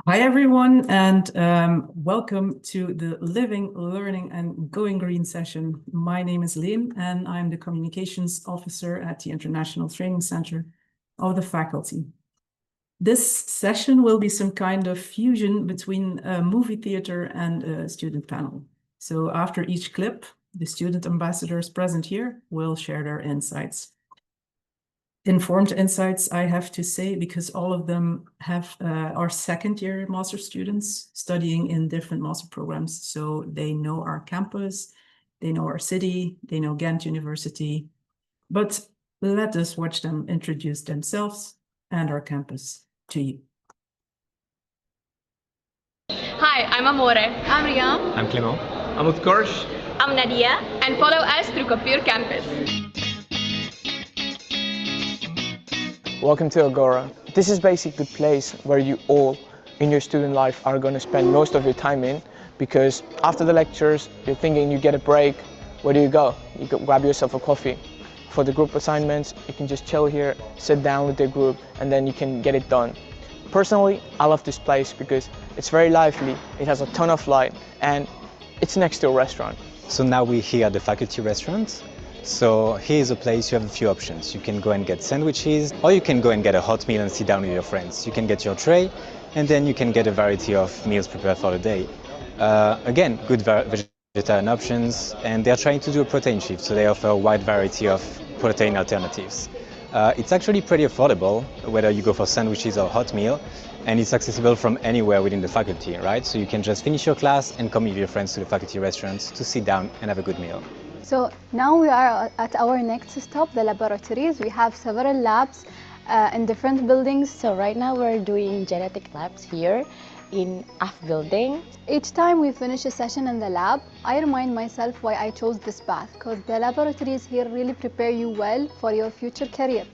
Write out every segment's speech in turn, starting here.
Hi, everyone, and welcome to the Living, Learning, and Going Green session. My name is Leen, and I'm the Communications Officer at the International Training Center of the faculty. This session will be some kind of fusion between a movie theater and a student panel. So after each clip, the student ambassadors present here will share their insights. Informed insights, I have to say, because all of them are second-year master students studying in different master programs. So they know our campus, they know our city, they know Ghent University. But let us watch them introduce themselves and our campus to you. Hi, I'm Amore. I'm Riam. I'm Clément. I'm Utkarsh. I'm Nadia. And follow us through Coupure campus. Welcome to Agora. This is basically the place where you all in your student life are going to spend most of your time in, because after the lectures you're thinking you get a break. Where do? You go grab yourself a coffee. For the group assignments, you can just chill here, sit down with the group, and then you can get it done. Personally, I love this place because it's very lively, it has a ton of light, and it's next to a restaurant. So now we're here at the faculty restaurant. So here's a place you have a few options. You can go and get sandwiches, or you can go and get a hot meal and sit down with your friends. You can get your tray, and then you can get a variety of meals prepared for the day. Again, good vegetarian options, and they're trying to do a protein shift, so they offer a wide variety of protein alternatives. It's actually pretty affordable, whether you go for sandwiches or hot meal, and it's accessible from anywhere within the faculty, right? So you can just finish your class and come with your friends to the faculty restaurants to sit down and have a good meal. So now we are at our next stop, the laboratories. We have several labs in different buildings. So right now we're doing genetic labs here in F building. Each time we finish a session in the lab, I remind myself why I chose this path, because the laboratories here really prepare you well for your future career.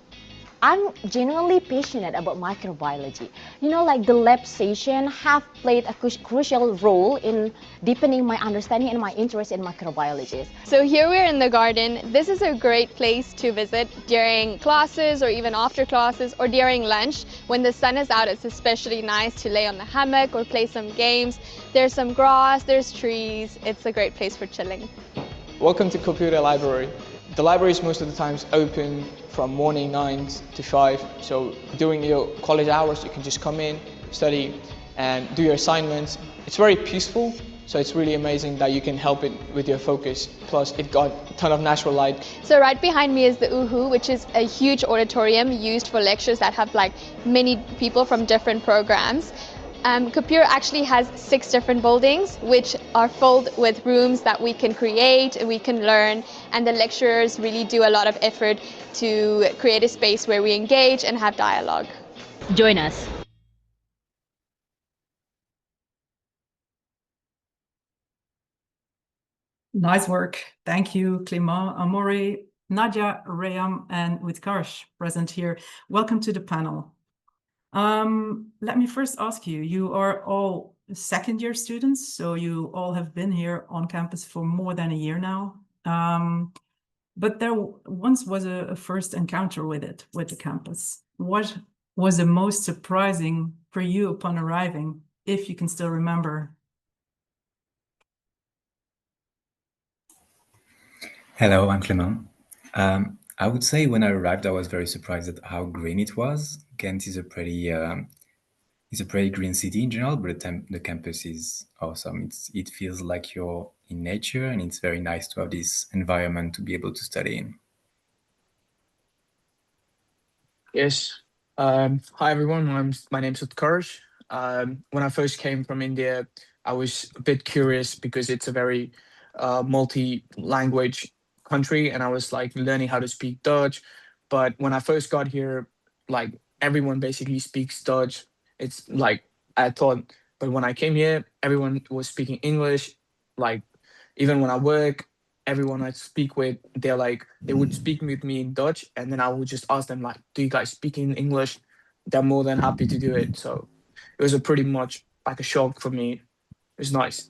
I'm genuinely passionate about microbiology. You know, like the lab session have played a crucial role in deepening my understanding and my interest in microbiology. So here we're in the garden. This is a great place to visit during classes or even after classes or during lunch. When the sun is out, it's especially nice to lay on the hammock or play some games. There's some grass, there's trees. It's a great place for chilling. Welcome to Coupure Library. The library is most of the times open from morning 9 to 5, so during your college hours you can just come in, study and do your assignments. It's very peaceful, so it's really amazing that you can help it with your focus. Plus it got a ton of natural light. So right behind me is the UHU, which is a huge auditorium used for lectures that have like many people from different programs. Coupure actually has 6 different buildings which are filled with rooms that we can create and we can learn, and the lecturers really do a lot of effort to create a space where we engage and have dialogue. Join us. Nice work. Thank you, Clément, Amore, Nadia, Rayam, and Utkarsh present here. Welcome to the panel. Let me first ask you, you are all second-year students, so you all have been here on campus for more than a year now. But there once was a first encounter with the campus. What was the most surprising for you upon arriving, if you can still remember? Hello, I'm Clément. I would say when I arrived, I was very surprised at how green it was. Ghent is a pretty green city in general, but the campus is awesome. It feels like you're in nature, and it's very nice to have this environment to be able to study in. Yes. Hi everyone. My name's Utkarsh. When I first came from India, I was a bit curious because it's a very multi-language country, and I was like learning how to speak Dutch. But when I first got here, like everyone basically speaks Dutch. It's like I thought, but when I came here, everyone was speaking English. Like even when I work, everyone I speak with, they would speak with me in Dutch, and then I would just ask them like, do you guys speak in English? They're more than happy to do it. So it was a pretty much like a shock for me. It was nice.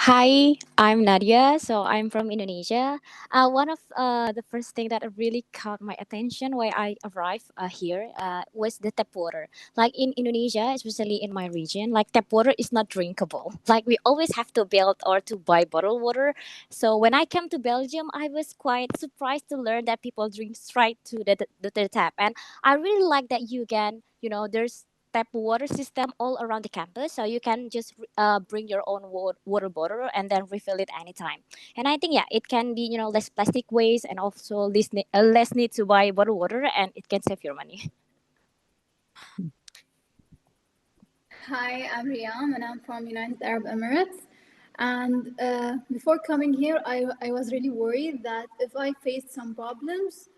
Hi, I'm Nadia. So I'm from Indonesia. One of the first thing that really caught my attention when I arrived here was the tap water. Like in Indonesia, especially in my region, like tap water is not drinkable. Like we always have to build or to buy bottled water. So when I came to Belgium, I was quite surprised to learn that people drink straight to the tap, and I really like that you can, there's tap water system all around the campus, so you can just bring your own water bottle and then refill it anytime. And I think, yeah, it can be, less plastic waste, and also less need to buy bottled water, and it can save your money. Hi, I'm Riyam and I'm from United Arab Emirates. And before coming here, I was really worried that if I faced some problems,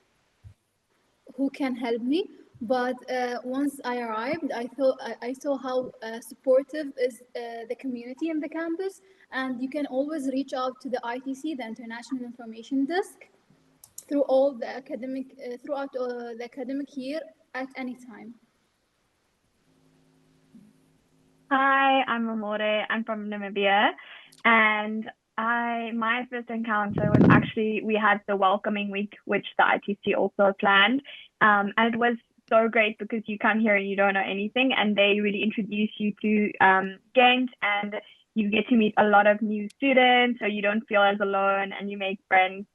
who can help me? But once I arrived, I saw how supportive is the community in the campus, and you can always reach out to the ITC, the International Information Desk, through all the academic throughout the academic year at any time. Hi, I'm Amore. I'm from Namibia, and my first encounter was actually we had the welcoming week, which the ITC also planned, and it was so great because you come here and you don't know anything, and they really introduce you to Ghent, and you get to meet a lot of new students, so you don't feel as alone, and you make friends.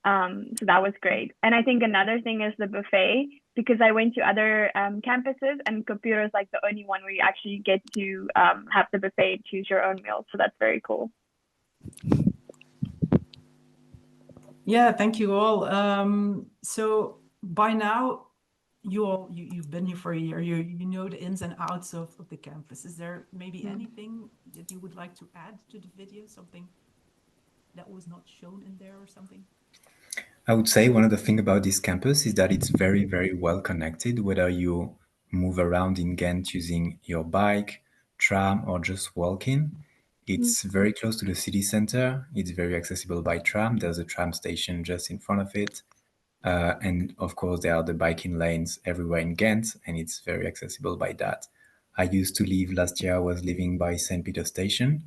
So that was great. And I think another thing is the buffet, because I went to other campuses, and Coupure is like the only one where you actually get to have the buffet and choose your own meal. So that's very cool. Yeah, thank you all. So by now, you've been here for a year. You know the ins and outs of the campus. Is there maybe anything that you would like to add to the video? Something that was not shown in there or something? I would say one of the things about this campus is that it's very, very well connected, whether you move around in Ghent using your bike, tram, or just walking. It's very close to the city center. It's very accessible by tram. There's a tram station just in front of it. And of course, there are the biking lanes everywhere in Ghent, and it's very accessible by that. I used to live last year, I was living by St. Peter Station,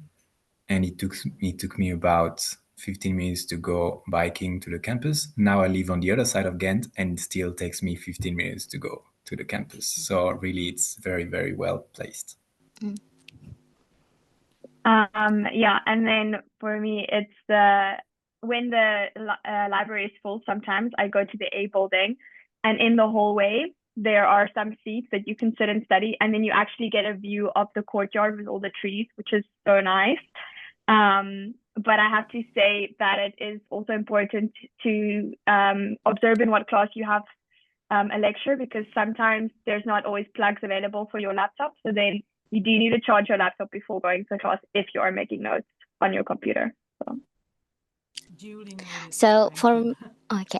and it took me about 15 minutes to go biking to the campus. Now I live on the other side of Ghent, and it still takes me 15 minutes to go to the campus. So really, it's very, very well placed. Yeah, and then for me, it's when the library is full, sometimes I go to the A building, and in the hallway, there are some seats that you can sit and study, and then you actually get a view of the courtyard with all the trees, which is so nice. But I have to say that it is also important to observe in what class you have a lecture, because sometimes there's not always plugs available for your laptop. So then you do need to charge your laptop before going to class if you are making notes on your computer. Duly noted. So okay.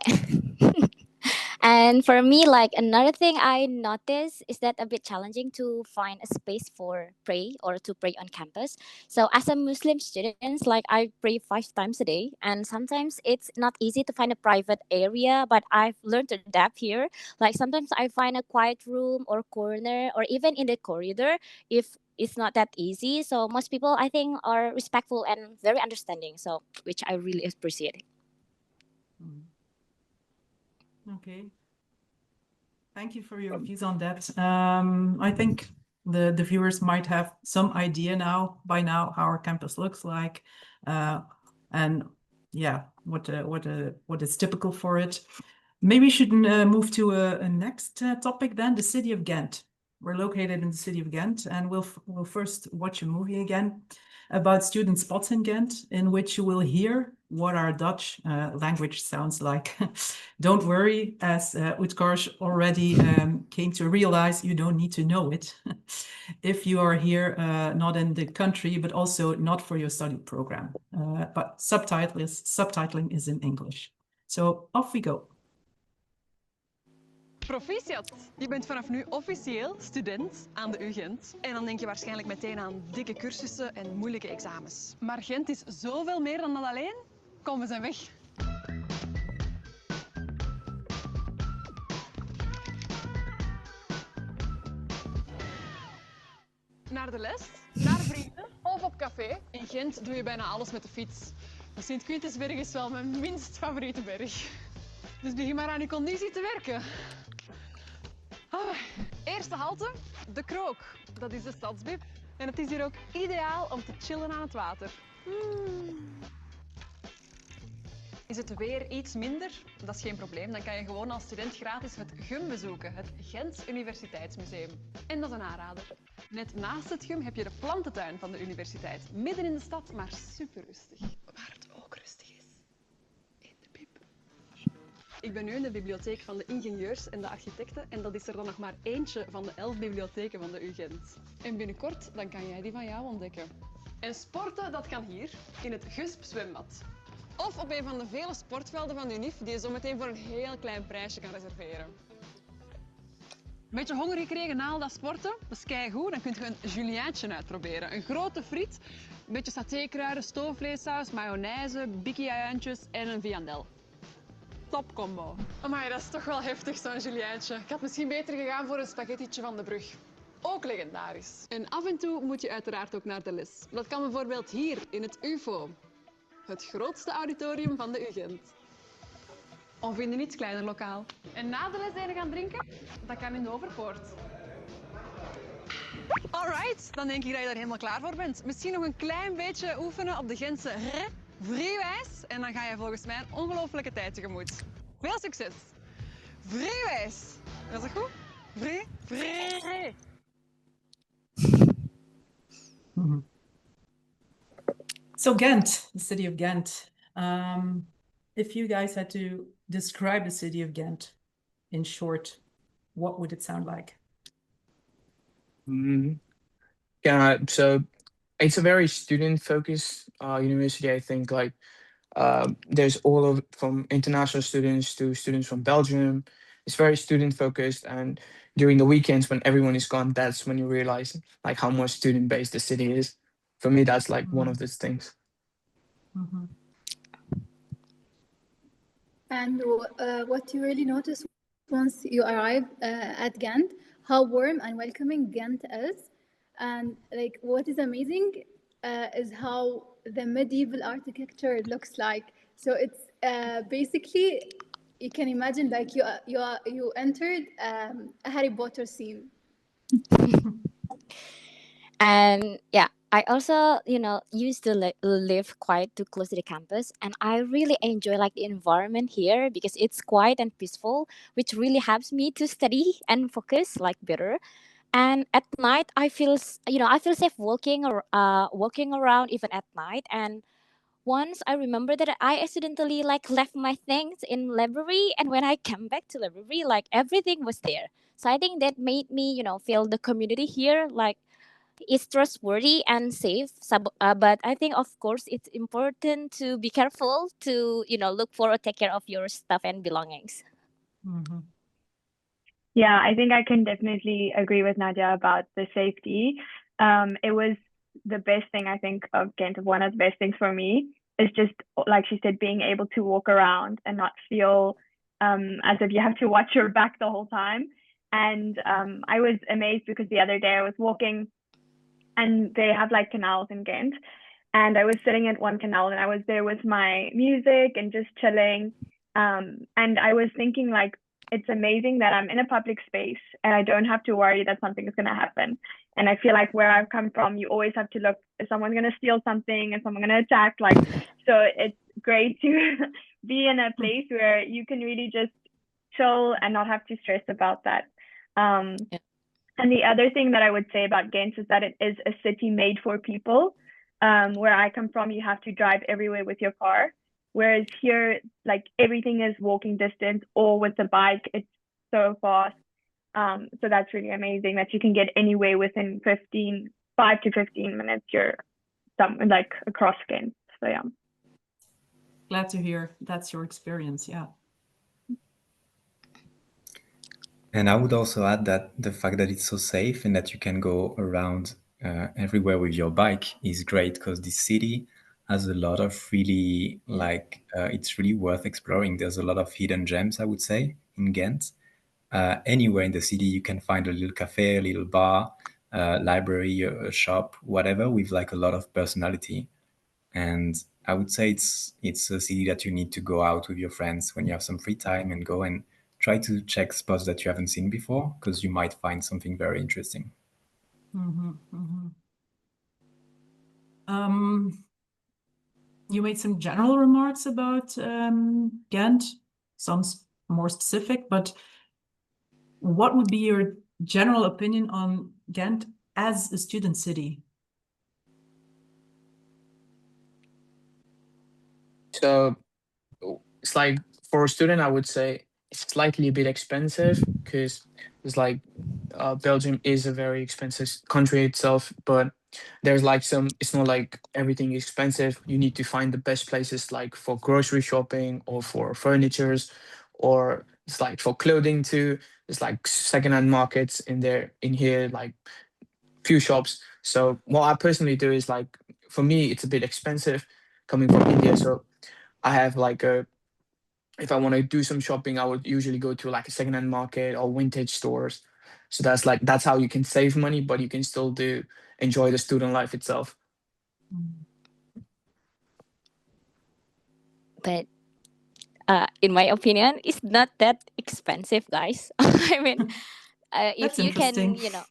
And for me, like another thing I noticed is that a bit challenging to find a space for pray or to pray on campus. So as a Muslim student, like I pray 5 times a day, and sometimes it's not easy to find a private area, but I've learned to adapt here. Like sometimes I find a quiet room or corner or even in the corridor if it's not that easy. So most people I think are respectful and very understanding. So which I really appreciate. Okay. Thank you for your views on that. I think the viewers might have some idea by now how our campus looks like, and yeah, what is typical for it. Maybe we should move to a next topic then, the city of Ghent. We're located in the city of Ghent, and we'll first watch a movie again about student spots in Ghent, in which you will hear what our Dutch language sounds like. Don't worry, as Utkarsh already came to realize, you don't need to know it if you are here not in the country, but also not for your study program. But subtitling is in English. So off we go. Proficiat! Je bent vanaf nu officieel student aan de Ghent. En dan denk je waarschijnlijk meteen aan dikke cursussen en moeilijke examens. Maar Gent is zoveel meer dan dat alleen. Kom, we zijn weg. Naar de les, naar vrienden of op café. In Gent doe je bijna alles met de fiets. De Sint-Quintusberg is wel mijn minst favoriete berg. Dus begin maar aan je conditie te werken. Eerste halte, de Krook. Dat is de stadsbib. En het is hier ook ideaal om te chillen aan het water. Is het weer iets minder? Dat is geen probleem. Dan kan je gewoon als student gratis het GUM bezoeken, het Ghent Universiteitsmuseum. En dat is een aanrader. Net naast het GUM heb je de plantentuin van de universiteit. Midden in de stad, maar super rustig. Waar het ook rustig is. In de bib. Ik ben nu in de bibliotheek van de ingenieurs en de architecten en dat is er dan nog maar eentje van de 11 bibliotheken van de UGent. En binnenkort dan kan jij die van jou ontdekken. En sporten, dat kan hier, in het GUSP zwembad. Of op een van de vele sportvelden van de UNIF die je zo meteen voor een heel klein prijsje kan reserveren. Een beetje honger gekregen na al dat sporten? Dat is keigoed, dan kun je een juliennetje uitproberen. Een grote friet, een beetje satékruiden, stoofvleessaus, mayonaise, bikkie-ajuintjes en een viandel. Top combo. Amai, dat is toch wel heftig zo'n juliennetje. Ik had misschien beter gegaan voor een spaghettietje van de brug. Ook legendarisch. En af en toe moet je uiteraard ook naar de les. Dat kan bijvoorbeeld hier in het UFO. Het grootste auditorium van de UGent. Of in een iets kleiner lokaal. En na de les even gaan drinken? Dat kan in de Overpoort. Alright, dan denk ik dat je er helemaal klaar voor bent. Misschien nog een klein beetje oefenen op de Gentse r, vrijwijs. En dan ga je volgens mij een ongelofelijke tijd tegemoet. Veel succes! Vrijwijs! Dat is dat goed? Vrij. So Ghent, the city of Ghent. If you guys had to describe the city of Ghent in short, what would it sound like? Yeah, so it's a very student-focused university. I think there's all of from international students to students from Belgium. It's very student-focused, and during the weekends when everyone is gone, that's when you realize like how much student-based the city is. For me, that's like one of those things. And what you really notice once you arrive at Ghent, how warm and welcoming Ghent is. And like what is amazing is how the medieval architecture looks like. So it's basically, you can imagine like you entered a Harry Potter scene. And yeah, I also, used to live quite too close to the campus, and I really enjoy like the environment here because it's quiet and peaceful, which really helps me to study and focus like better. And at night, I feel safe walking around even at night. And once I remember that I accidentally like left my things in library, and when I came back to library, like everything was there. So I think that made me, feel the community here like it's trustworthy and safe. But I think, of course, it's important to be careful to, look for or take care of your stuff and belongings. Yeah, I think I can definitely agree with Nadia about the safety. It was the best thing, I think, of Ghent. One of the best things for me is just, like she said, being able to walk around and not feel as if you have to watch your back the whole time. And I was amazed because the other day I was walking and they have like canals in Ghent. And I was sitting at one canal and I was there with my music and just chilling. And I was thinking like, it's amazing that I'm in a public space and I don't have to worry that something is going to happen. And I feel like where I've come from, you always have to look, is someone going to steal something? Is someone going to attack? So it's great to be in a place where you can really just chill and not have to stress about that. And the other thing that I would say about Ghent is that it is a city made for people. Where I come from, you have to drive everywhere with your car. Whereas here, like everything is walking distance or with the bike, it's so fast. So that's really amazing that you can get anywhere within 5 to 15 minutes. You're like across Ghent. So yeah. Glad to hear that's your experience. Yeah. And I would also add that the fact that it's so safe and that you can go around everywhere with your bike is great, because this city has a lot of really it's really worth exploring. There's a lot of hidden gems, I would say, in Ghent. Anywhere in the city, you can find a little cafe, a little bar, library, a shop, whatever, with like a lot of personality. And I would say it's a city that you need to go out with your friends when you have some free time and go and try to check spots that you haven't seen before, because you might find something very interesting. You made some general remarks about Ghent, some more specific, but what would be your general opinion on Ghent as a student city? So it's like for a student, I would say it's slightly a bit expensive because it's like Belgium is a very expensive country itself, but there's like some, it's not like everything is expensive. You need to find the best places like for grocery shopping or for furnitures, or it's like for clothing too. It's like secondhand markets in here, like few shops. So what I personally do is like, for me, it's a bit expensive coming from India. So I have like if I want to do some shopping, I would usually go to like a secondhand market or vintage stores. So that's how you can save money, but you can still enjoy the student life itself. But in my opinion, it's not that expensive, guys. I mean, if That's you can, interesting. you know,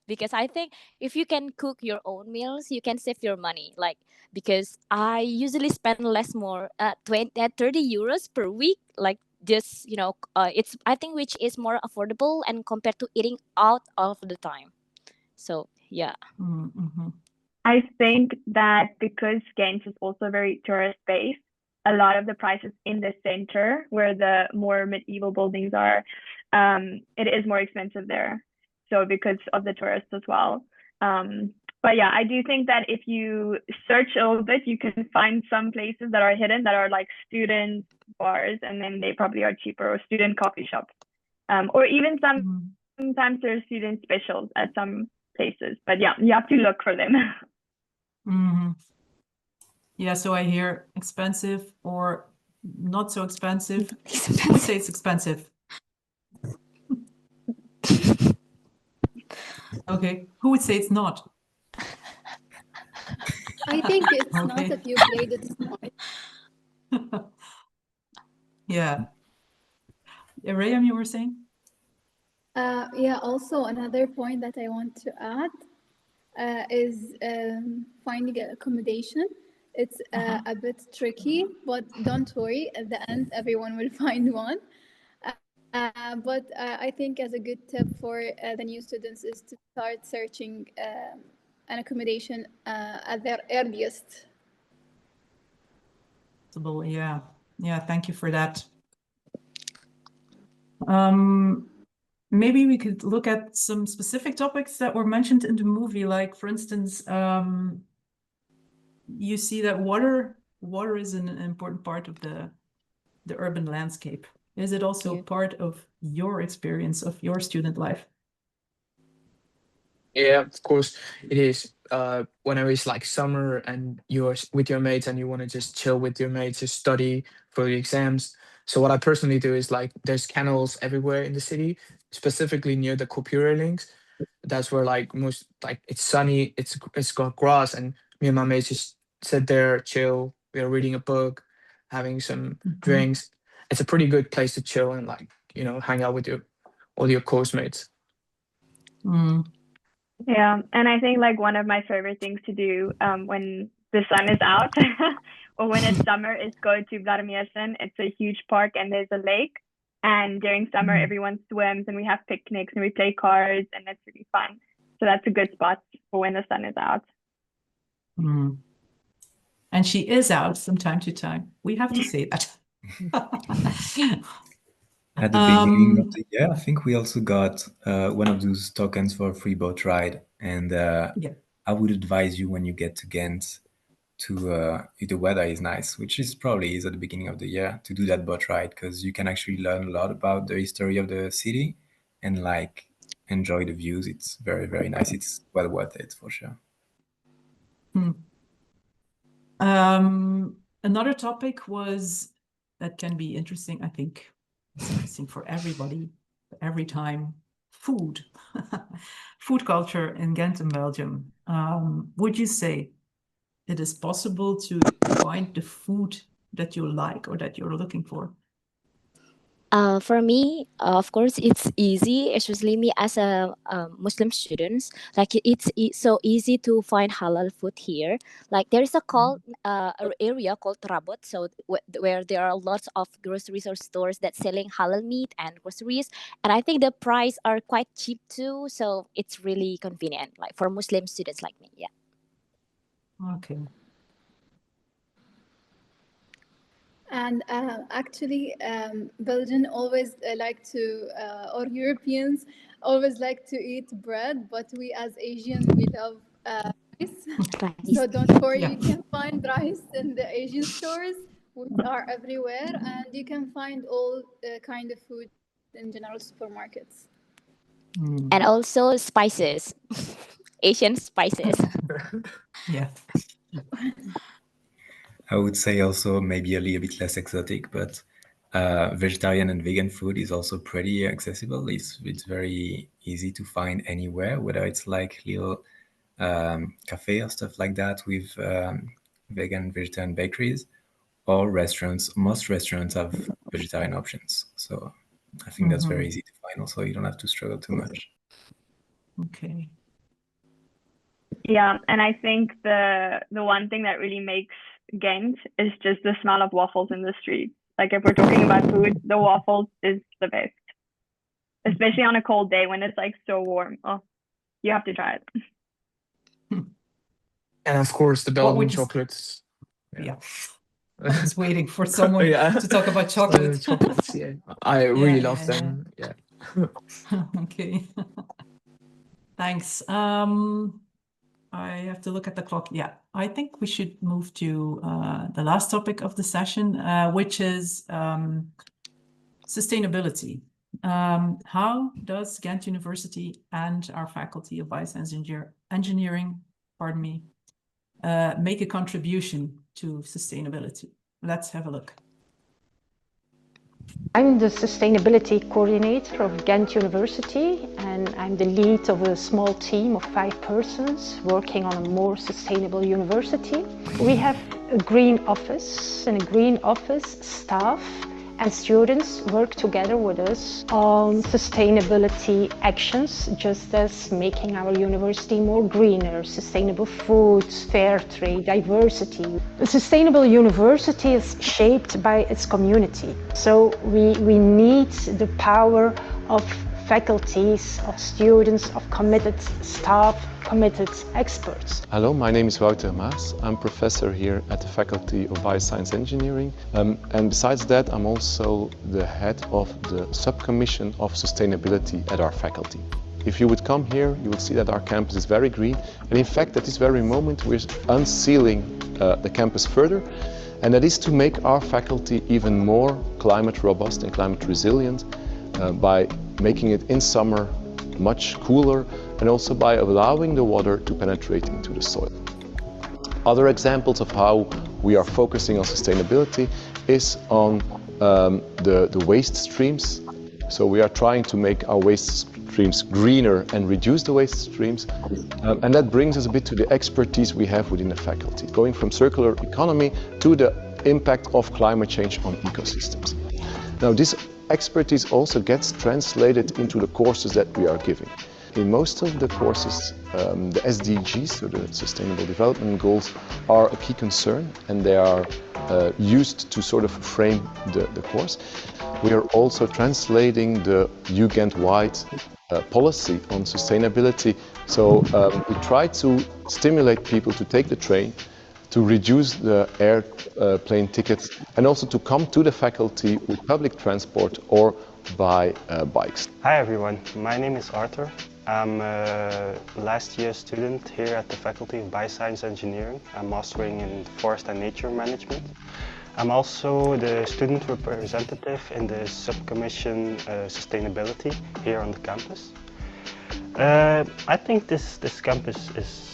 because I think if you can cook your own meals, you can save your money. Like, because I usually spend less more 30 euros per week, like just, you know, it's, I think, which is more affordable and compared to eating out all of the time. So yeah. I think that because Ghent is also very tourist based, a lot of the prices in the center where the more medieval buildings are, it is more expensive there. So because of the tourists as well. But yeah, I do think that if you search a little bit, you can find some places that are hidden that are like student bars, and then they probably are cheaper, or student coffee shops. Or even sometimes there are student specials at some places. But yeah, you have to look for them. Yeah, so I hear expensive or not so expensive. Who would say it's expensive? Okay, who would say it's not? I think it's not Okay. if you played it smart. Yeah. Rayam, you were saying? Yeah, also another point that I want to add is finding accommodation. It's a bit tricky, but don't worry, at the end, everyone will find one. But I think as a good tip for the new students is to start searching an accommodation at their earliest. Yeah, yeah, thank you for that. Maybe we could look at some specific topics that were mentioned in the movie, like for instance, you see that water is an important part of the urban landscape. Is it also part of your experience of your student life? Yeah, of course it is. Whenever it's like summer and you're with your mates and you want to just chill with your mates, just study for the exams. So what I personally do is like there's canals everywhere in the city, specifically near the Coupure links. That's where like most, like it's sunny, it's got grass, and me and my mates just sit there, chill. We are reading a book, having some drinks. It's a pretty good place to chill and like, you know, hang out with all your course mates. Yeah, and I think like one of my favorite things to do when the sun is out or when it's summer is go to Vladimiersen. It's a huge park and there's a lake. And during summer, everyone swims and we have picnics and we play cards, and it's really fun. So that's a good spot for when the sun is out. And she is out from time to time. We have to say that. At the beginning of the year, I think we also got one of those tokens for a free boat ride. And I would advise you when you get to Ghent to, if the weather is nice, which is probably is at the beginning of the year, to do that boat ride, because you can actually learn a lot about the history of the city and like enjoy the views. It's very, very nice. It's well worth it for sure. Another topic that can be interesting, I think it's interesting for everybody, every time, food, food culture in Ghent in Belgium. Would you say it is possible to find the food that you like or that you're looking for? For me, of course, it's easy, especially me as a Muslim student. Like it's so easy to find halal food here. Like there is a area called Rabot, so where there are lots of groceries or stores that selling halal meat and groceries, and I think the price are quite cheap too. So it's really convenient, like for Muslim students like me. Yeah. Okay. And actually, Belgian always like to, or Europeans always like to eat bread, but we as Asian, we love rice. So don't worry, Yeah. you can find rice in the Asian stores, which are everywhere, and you can find all kind of food in general supermarkets. And also spices, Asian spices. Yeah. I would say also maybe a little bit less exotic, but vegetarian and vegan food is also pretty accessible. It's very easy to find anywhere, whether it's like little cafe or stuff like that with vegan, vegetarian bakeries, or restaurants. Most restaurants have vegetarian options, so I think that's very easy to find. Also, you don't have to struggle too much. Okay. Yeah, and I think the one thing that really makes Ghent is just the smell of waffles in the street. Like if we're talking about food, the waffles is the best, especially on a cold day when it's like so warm. Oh, you have to try it. And of course, the Belgian chocolates. Yeah. I was waiting for someone to talk about chocolate. Chocolates, yeah. I really love them. Yeah. Okay. Thanks. I have to look at the clock. Yeah, I think we should move to the last topic of the session, which is sustainability. How does Ghent University and our Faculty of Bioscience Engineering, make a contribution to sustainability? Let's have a look. I'm the sustainability coordinator of Ghent University, and I'm the lead of a small team of 5 persons working on a more sustainable university. We have a green office, and a green office staff and students work together with us on sustainability actions, just as making our university more greener, sustainable food, fair trade, diversity. A sustainable university is shaped by its community. So we need the power of faculties, of students, of committed staff, committed experts. Hello, my name is Wouter Maas. I'm professor here at the Faculty of Bioscience Engineering. And besides that, I'm also the head of the subcommission of sustainability at our faculty. If you would come here, you would see that our campus is very green. And in fact, at this very moment, we're unsealing the campus further. And that is to make our faculty even more climate robust and climate resilient by making it in summer much cooler, and also by allowing the water to penetrate into the soil. Other examples of how we are focusing on sustainability is on the waste streams. So we are trying to make our waste streams greener and reduce the waste streams. And that brings us a bit to the expertise we have within the faculty, going from circular economy to the impact of climate change on ecosystems. Now, this expertise also gets translated into the courses that we are giving. In most of the courses, the SDGs, so the Sustainable Development Goals, are a key concern, and they are used to sort of frame the course. We are also translating the Ghent-wide policy on sustainability. So we try to stimulate people to take the train, to reduce the airplane tickets, and also to come to the faculty with public transport or by bikes. Hi everyone, my name is Arthur. I'm a last year student here at the Faculty of Bioscience Engineering. I'm mastering in Forest and Nature Management. I'm also the student representative in the subcommission Sustainability here on the campus. I think this campus is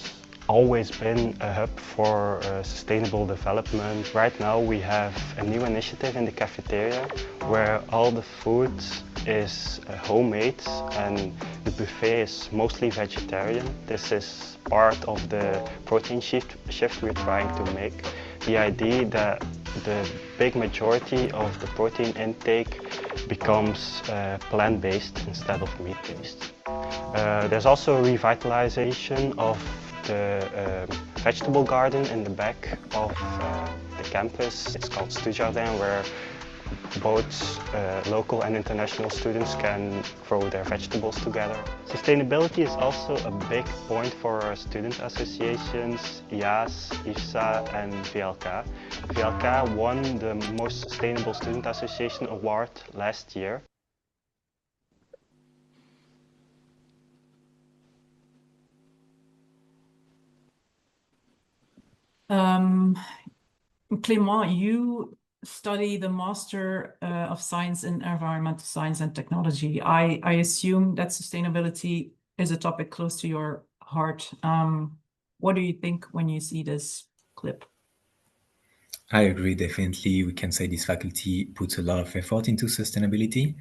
always been a hub for sustainable development. Right now we have a new initiative in the cafeteria where all the food is homemade, and the buffet is mostly vegetarian. This is part of the protein shift we're trying to make. The idea that the big majority of the protein intake becomes plant-based instead of meat-based. There's also a revitalization of the vegetable garden in the back of the campus. It's called Stujardin, where both local and international students can grow their vegetables together. Sustainability is also a big point for our student associations, IAS, IFSA and VLK. VLK won the Most Sustainable Student Association Award last year. Clément, you study the Master of Science in Environmental Science and Technology. I assume that sustainability is a topic close to your heart. What do you think when you see this clip? I agree, definitely. We can say this faculty puts a lot of effort into sustainability,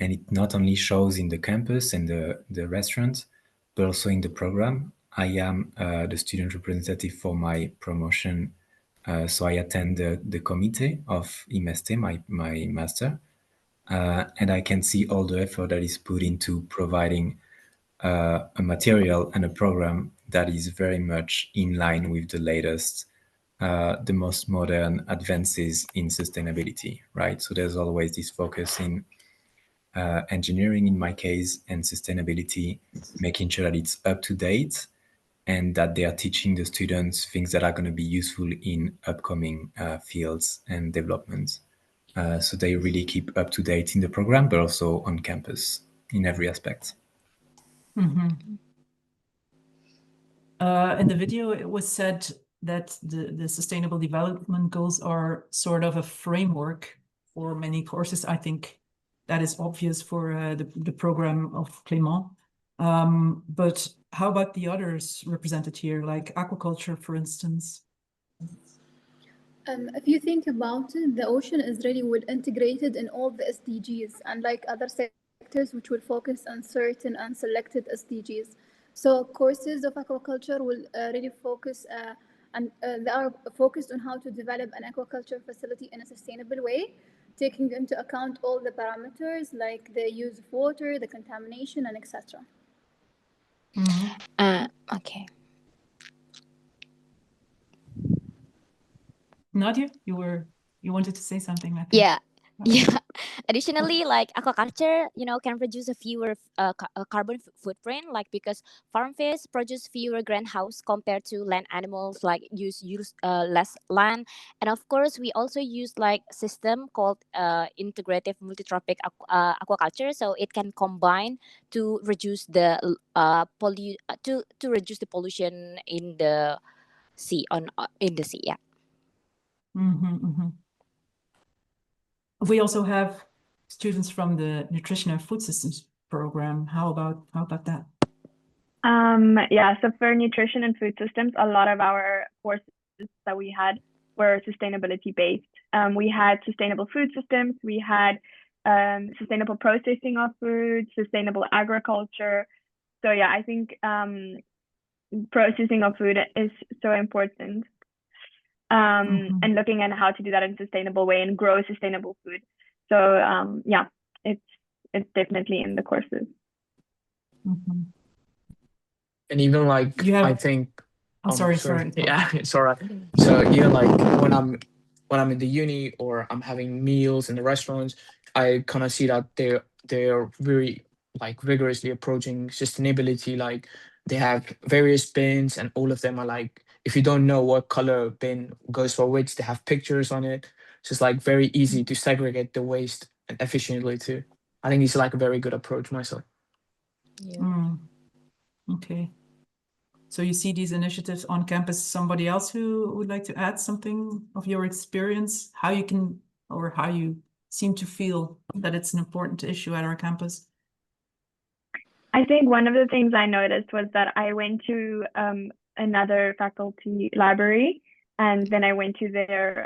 and it not only shows in the campus and the restaurant, but also in the program. I am the student representative for my promotion, so I attend the committee of IMESTE, my master, and I can see all the effort that is put into providing a material and a program that is very much in line with the latest, the most modern advances in sustainability, right? So there's always this focus in engineering, in my case, and sustainability, making sure that it's up to date and that they are teaching the students things that are going to be useful in upcoming fields and developments. So they really keep up to date in the program, but also on campus in every aspect. Mm-hmm. In the video, it was said that the Sustainable Development Goals are sort of a framework for many courses. I think that is obvious for the program of Clément. But how about the others represented here, like aquaculture, for instance? If you think about it, the ocean is really well integrated in all the SDGs, unlike other sectors which will focus on certain and selected SDGs. So courses of aquaculture will really focus and they are focused on how to develop an aquaculture facility in a sustainable way, taking into account all the parameters like the use of water, the contamination, and etc. Okay. Nadia, you wanted to say something, I think. Yeah. Yeah. Additionally, like aquaculture, can produce a fewer carbon footprint, like because farm fish produce fewer greenhouse compared to land animals, like use less land. And of course, we also use like system called integrative multitrophic aquaculture, so it can combine to reduce the to reduce the pollution in the sea in the sea. Yeah. Mm-hmm, mm-hmm. We also have students from the Nutrition and Food Systems program. How about that? Yeah, so for nutrition and food systems, a lot of our courses that we had were sustainability based. We had sustainable food systems, we had sustainable processing of food, sustainable agriculture. So yeah, I think processing of food is so important. And looking at how to do that in a sustainable way and grow sustainable food. So yeah, it's definitely in the courses. Mm-hmm. And even like I think sorry. Yeah, it's all right. So even like when I'm in the uni or I'm having meals in the restaurants, I kind of see that they're very like rigorously approaching sustainability. Like they have various bins and all of them are like, if you don't know what color bin goes for which, they have pictures on it. So it's like very easy to segregate the waste efficiently too. I think it's like a very good approach myself. Yeah. Okay. So you see these initiatives on campus. Somebody else who would like to add something of your experience, how you seem to feel that it's an important issue at our campus? I think one of the things I noticed was that I went to another faculty library, and then I went to their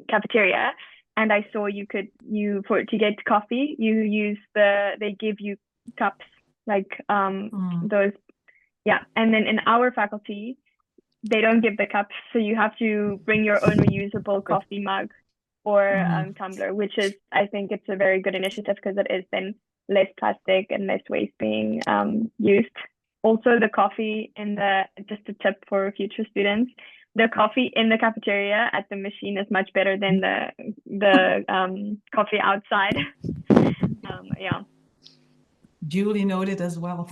cafeteria, and I saw to get coffee, they give you cups like those. Yeah, and then in our faculty, they don't give the cups, so you have to bring your own reusable coffee mug or tumbler, which is, I think it's a very good initiative because it is then less plastic and less waste being used. Also, the coffee in just a tip for future students, the coffee in the cafeteria at the machine is much better than the coffee outside. Yeah. Duly noted as well.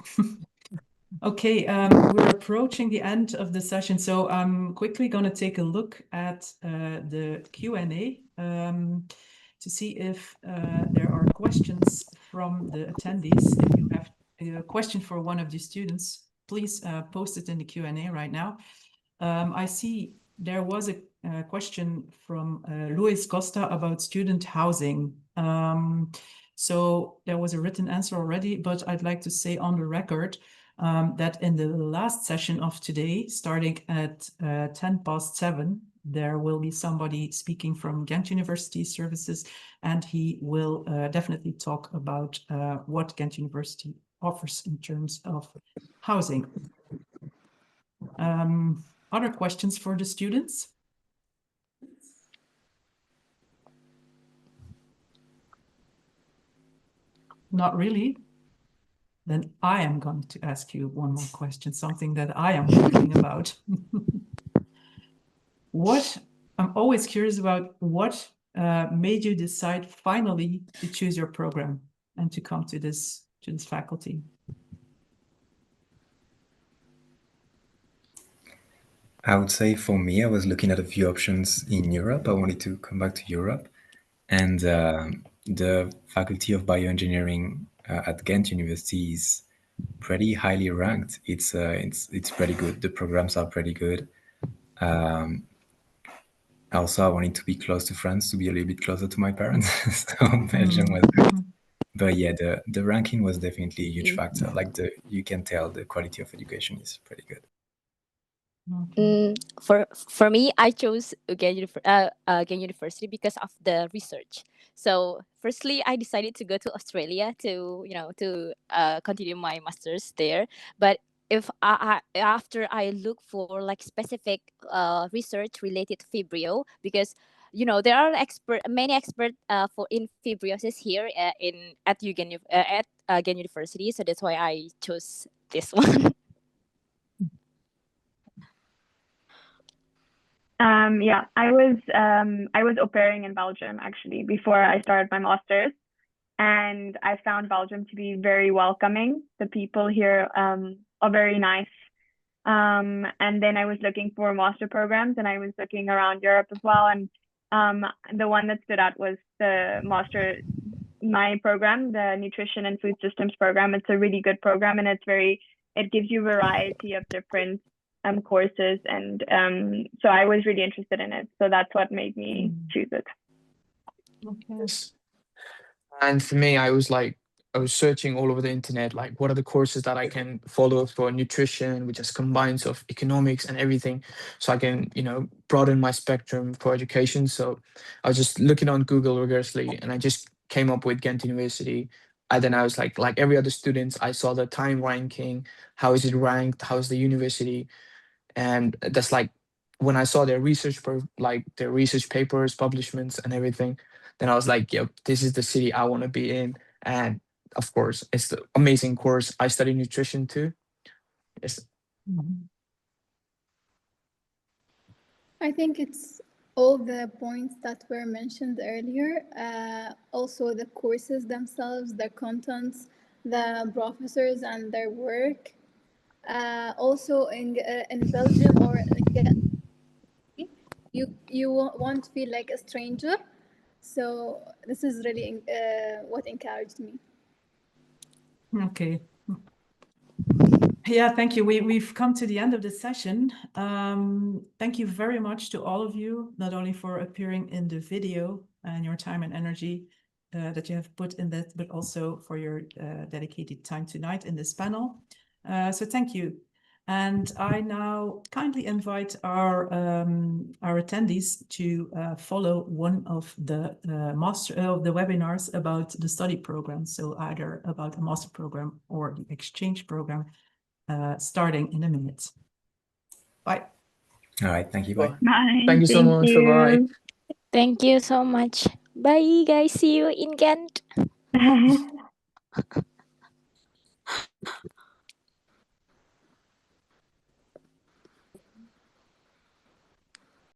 Okay, we're approaching the end of the session, so I'm quickly going to take a look at the Q&A to see if there are questions from the attendees. If you have a question for one of the students, please post it in the Q&A right now. I see there was a question from Luis Costa about student housing. So there was a written answer already, but I'd like to say on the record that in the last session of today, starting at 7:10, there will be somebody speaking from Ghent University Services, and he will definitely talk about what Ghent University offers in terms of housing. Other questions for the students? Not really. Then I am going to ask you one more question, something that I am thinking about. I'm always curious about what made you decide finally to choose your program and to come to this faculty? I would say for me, I was looking at a few options in Europe. I wanted to come back to Europe, and the Faculty of Bioengineering at Ghent University is pretty highly ranked. It's pretty good. The programs are pretty good. Also, I wanted to be close to France, to be a little bit closer to my parents. So Belgium was good. But yeah, the ranking was definitely a huge factor. Like you can tell the quality of education is pretty good. For me, I chose Ghent University because of the research. So, firstly, I decided to go to Australia to continue my master's there. But if after I look for like specific research related to fibrio, because there are many experts for in fibriosis here at Ghent University. So that's why I chose this one. Yeah, I was au pairing in Belgium actually before I started my master's, and I found Belgium to be very welcoming. The people here are very nice. And then I was looking for master programs, and I was looking around Europe as well. And the one that stood out was my program, the Nutrition and Food Systems program. It's a really good program, and it gives you variety of different courses, and so I was really interested in it. So that's what made me choose it. Okay. And for me, I was searching all over the internet, like what are the courses that I can follow for nutrition, which just combines of economics and everything, so I can, broaden my spectrum for education. So I was just looking on Google rigorously, and I just came up with Ghent University. And then I was like every other student, I saw the time ranking, how is it ranked, how is the university, and that's like when I saw their their research papers, publishments, and everything, then I was like, yep, this is the city I want to be in. And of course, it's the amazing course. I study nutrition too. Yes. I think it's all the points that were mentioned earlier. Also, the courses themselves, the contents, the professors and their work. Also, in Belgium or you won't feel like a stranger. So this is really what encouraged me. Okay. Yeah, thank you. We've come to the end of the session. Thank you very much to all of you, not only for appearing in the video and your time and energy that you have put in that, but also for your dedicated time tonight in this panel. So thank you. And I now kindly invite our attendees to follow one of the webinars about the study program. So either about a master program or the exchange program, starting in a minute. Bye. All right, thank you. Bye. Bye. Thank you so much. Bye-bye. Thank you so much. Bye, guys. See you in Ghent.